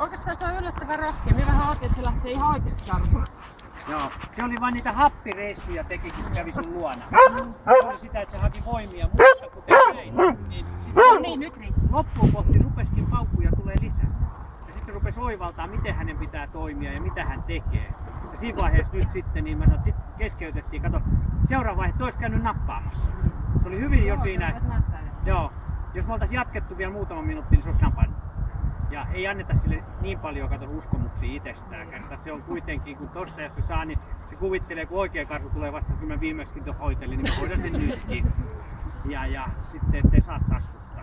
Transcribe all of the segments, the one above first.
Oikeastaan se on yllättävän rohkea. Minä vähän ajattelin, että se lähtee ihan oikeasti karkuun. Joo, se oli vain niitä happireissuja teki, kun se kävi sun luona. Se oli sitä, että se haki voimia, mutta kuten näin, niin sitten Niin, nyt riittää. loppuun kohti rupeskin paukkuja tulee lisää. Ja sitten rupesi oivaltaa, miten hänen pitää toimia ja mitä hän tekee. Ja siinä vaiheessa nyt sitten, niin mä sanoin, että sitten keskeytettiin, kato, seuraava vaihe, että olisi käynyt nappaamassa. Se oli hyvin jo siinä, joo, jos me oltaisiin jatkettu vielä muutama minuutti, niin se olisi napannut. Ja ei anneta sille niin paljon uskomuksia itsestään. Se on kuitenkin, kun tossa jos se saa, niin se kuvittelee, kun oikea karhu tulee vasta, kun mä viimeksi tuon hoitelin, niin mä hoidan sen nytkin. Ja sitten ettei saa tassusta.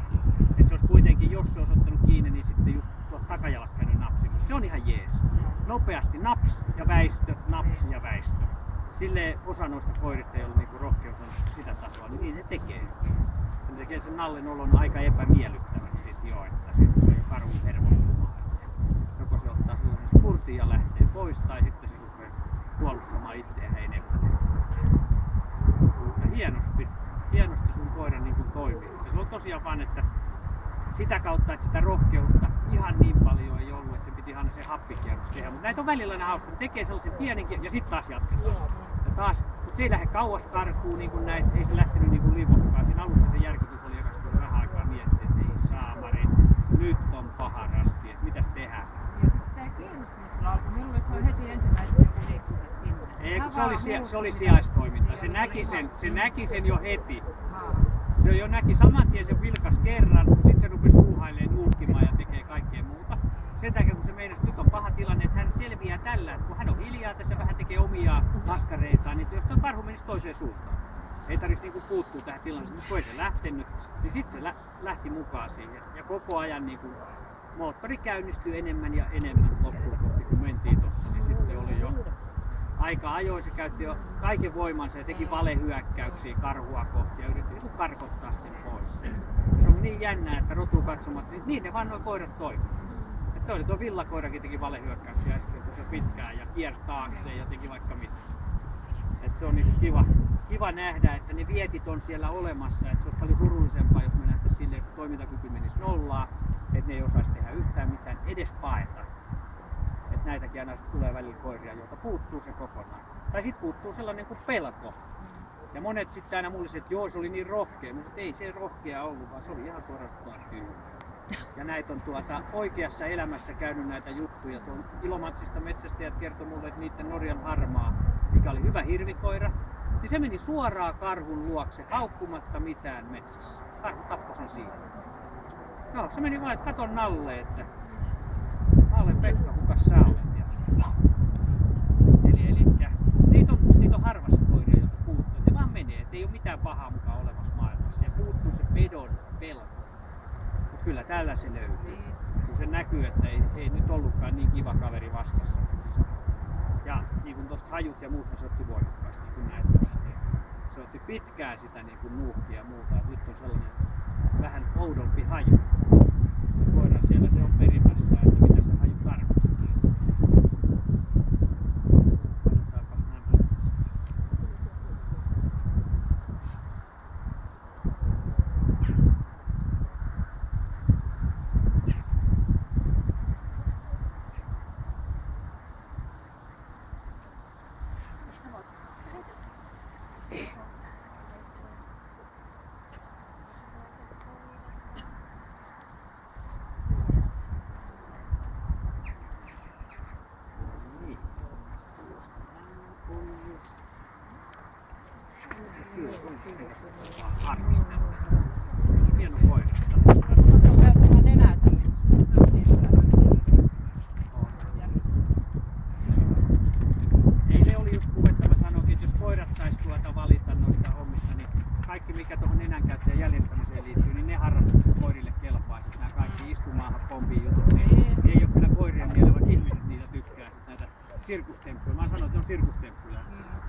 Et se olisi kuitenkin, jos se olisi ottanut kiinni, niin sitten just tuolta takajalasta käynyt napsimassa. Se on ihan jees. Nopeasti naps ja väistö, naps ja väistö. Silleen osa noista koirista, joilla niinku rohkeus on sitä tasoa, niin ne tekee. Ne tekee sen nallen olon aika epämiellyttäväksi sit jo, että se tulee jo karhun hermostumaan. Joko se ottaa sellaisen spurtin ja lähtee pois, tai sitten se rupeaa puolustamaan itseään enemmän. Mutta hienosti sun koira niin kuin toimii. Ja se on tosiaan vaan, että sitä kautta, että sitä rohkeutta ihan niin paljon ei ollut, että se piti aina se happikierros tehdä. Mutta näitä on välillä aina hauska, ne tekee sellaisen pienen ja sitten taas jatketaan. Ja taas, mutta se ei lähde kauas karkuun, niin kuin näin, ei se lähtenyt niin livokkaan. Siinä alussa se järkytys oli, joka sitten vähän aikaa mietti, että ei saamari, nyt on paha rasti, että mitäs tehdään. Ja sitten tämä kiinnostus alkoi. Minulle että se on heti ensimmäisenä joku liikkuvat sinne. Ei, kun se oli sijaistoiminta. Se näki sen jo heti. Se jo näki saman tien sen vilkas kerran, mutta sitten se rupesi huuhailemaan, nuuhkimaan ja tekee kaikkea muuta. Sen takia kun se meinasi, että nyt on paha tilanne, että hän selviää tällä, että kun hän on hiljaa tässä ja vähän tekee omia askareitaan, niin jos tuo karhu menisi toiseen suuntaan. Ei tarvitsisi niinku puuttua tähän tilanteeseen, mutta kun ei se lähtenyt, niin sitten se lähti mukaan siihen. Ja koko ajan niinku moottori käynnistyi enemmän ja enemmän loppuun kohti, kun mentiin tossa, niin sitten oli jo aika ajoin se käytti jo kaiken voimansa ja teki valehyökkäyksiä karhua kohti ja yritti karkottaa sen pois. Ja se on niin jännää, että rotukatsomat, niin ne vaan nuo koirat toimii. Että tuo villakoirakin teki valehyökkäyksiä äsken tuossa pitkään ja kiersi taakseen ja teki vaikka mitä. Että se on niinku kiva nähdä, että ne vietit on siellä olemassa. Että se olisi paljon surullisempaa, jos me nähtäisiin silleen, että toimintakyky menisi nollaan, että ne ei osaisi tehdä yhtään mitään, edes paeta. Että näitäkin aina tulee välillä koiria, joilta puuttuu se kokonaan. Tai sitten puuttuu sellainen kuin pelko. Ja monet sitten aina mulle että joo, se oli niin rohkea. Mä sanoin, että ei se rohkea ollut, vaan se oli ihan suorastaan tyhjä. Ja näitä on oikeassa elämässä käynyt näitä juttuja. Tuon Ilomantsista metsästäjät kertoi mulle, että niiden Norjan harmaa, mikä oli hyvä hirvikoira, niin se meni suoraan karhun luokse haukkumatta mitään metsässä. Karhu tappoi sen siinä. No, se meni vaan, että katon Nalle, että mä olen Pekka, kukas sä olet? Eli niitä on harvassa koiria, joita puuttuu. Ne vaan menee, ettei ole mitään pahaa mukaan olemassa maailmassa. Ja puuttuu se pedon pelko. Mutta kyllä täällä se löytyy. Kun se näkyy, että ei nyt ollutkaan niin kiva kaveri vastassa tuossa. Ja niin kuin tuosta hajut ja muuthan se otti voimakkaasti, niin kuin näet tuossa. Se otti pitkään sitä niin kuin nuuhkia ja muuta. Et nyt on sellainen vähän oudompi haju. Koira siellä se on perimässä, että mitä se haju tarkoittaa. Otetaanpas nämä tästä. Kyllä se on harmistella. Hieno koira. Kun se on käyttämään nenänsä, niin se on siinä. Eilen oli just puhe, että mä sanoinkin, että jos koirat sais valita noista hommista, niin kaikki mikä tuohon nenänkäyttäjän jäljestämiseen liittyy, niin ne harrastukset koirille kelpaa. Sitten nämä kaikki istumaahan pompiin jutut, niin ei ole kyllä koirien mieleen, vaan ihmiset niitä tykkää. Sitten näitä sirkustemppuja. Mä sanon, että ne on sirkustemppuja.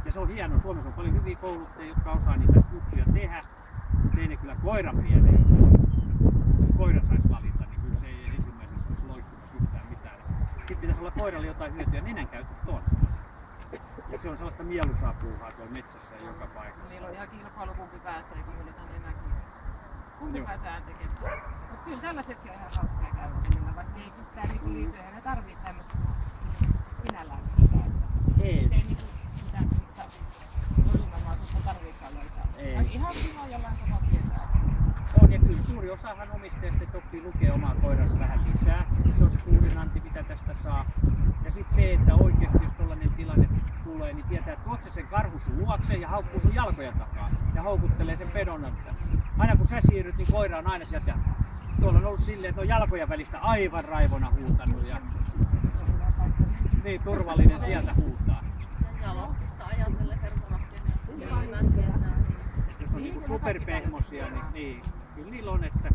Ja se on hienoa. Suomessa on paljon hyviä kouluttajia, jotka osaa niitä juttuja tehdä, mutta ei ne kyllä koiran mieleen. Jos koira saisi valita, niin kyllä se ei ensimmäisessä olisi loikkumassa yhtään mitään. Sitten pitäisi olla koiralle jotain hyötyä, nenänkäytöstä on. Ja se on sellaista mieluisaa puuhaa tuolla metsässä ja joka paikassa. Meillä on ihan kilpailu, kumpi pääsee, kun ylitän nenäkin. Kumpi pääsee tekemään. Mutta kyllä tällaisetkin on ihan hauskaa käyttää, vaikka ei sitä niinku liity, eihän ne tarvii tämmöistä sinällään mitään. Ei. Ei niinku mitään semmoista ongelmaa tarviikaan löytää. Ei. Ihan kiva jollain tavalla tietää. On, ja kyllä suuri osahan omistajista oppii lukea omaa koiransa vähän lisää. Se on se suurin anti, mitä tästä saa. Ja sitten se, että oikeasti jos tällainen tilanne tulee, niin tietää, että tuot sen karhu sun luokse ja haukkuu sun jalkoja takaa ja houkuttelee sen pedon. Että aina kun sä siirryt, niin koira on aina sieltä. Tuolla on ollut silleen, että on jalkojen välistä aivan raivona huutanut. Ja niin, turvallinen sieltä huutaa. Jalostusta ajatellen hermolahtinen hyvän tietää. Jos on niinku superpehmosia, niin kyllä niillä on, että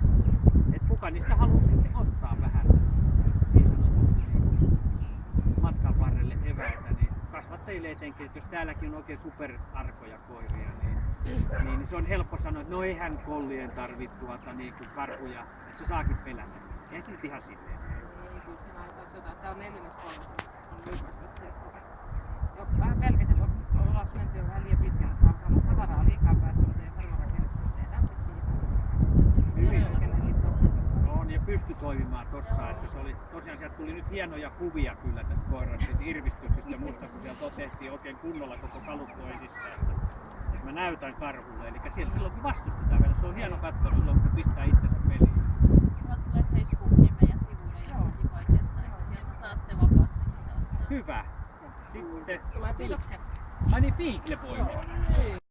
kuka niistä haluaa sitten ottaa vähän niin sanotusti matkan varrelle eväitä, niin kasvattajille etenkin, että jos täälläkin on oikein superarkoja koiria, niin se on helppo sanoa, että no eihän kollien tarvitse niin kuin karhuja, että se saakin pelätä. Eihän se nyt ihan silleen. Ei, kyllä sen aikaisi jotain. Tää on 4.3. Jo vähän pelkäsin, ollaan menty jo vähän liian pitkälle, että alkaa olla tavaraa liikaa päässä, mutta ei varmaan rakennettu. Tehdään se siitä. On ja pysty toimimaan tossa, että se oli tosiaan sieltä tuli nyt hienoja kuvia kyllä tästä koirasta irvistyksistä musta, kun sieltä otettiin oikein kunnolla koko kalusto esissä, että mä näytän karhulle, eli siellä silloin kun vastustetaan vielä, se on hieno katsoa silloin kun se pistää itsensä peliin. Mä tulee Facebookiin meidän sivulle ja kaikessa, että sieltä saa sitten vapaasti. Hyvä. Sitten Tulee piiloksia. ai niin, Beagle-poikia.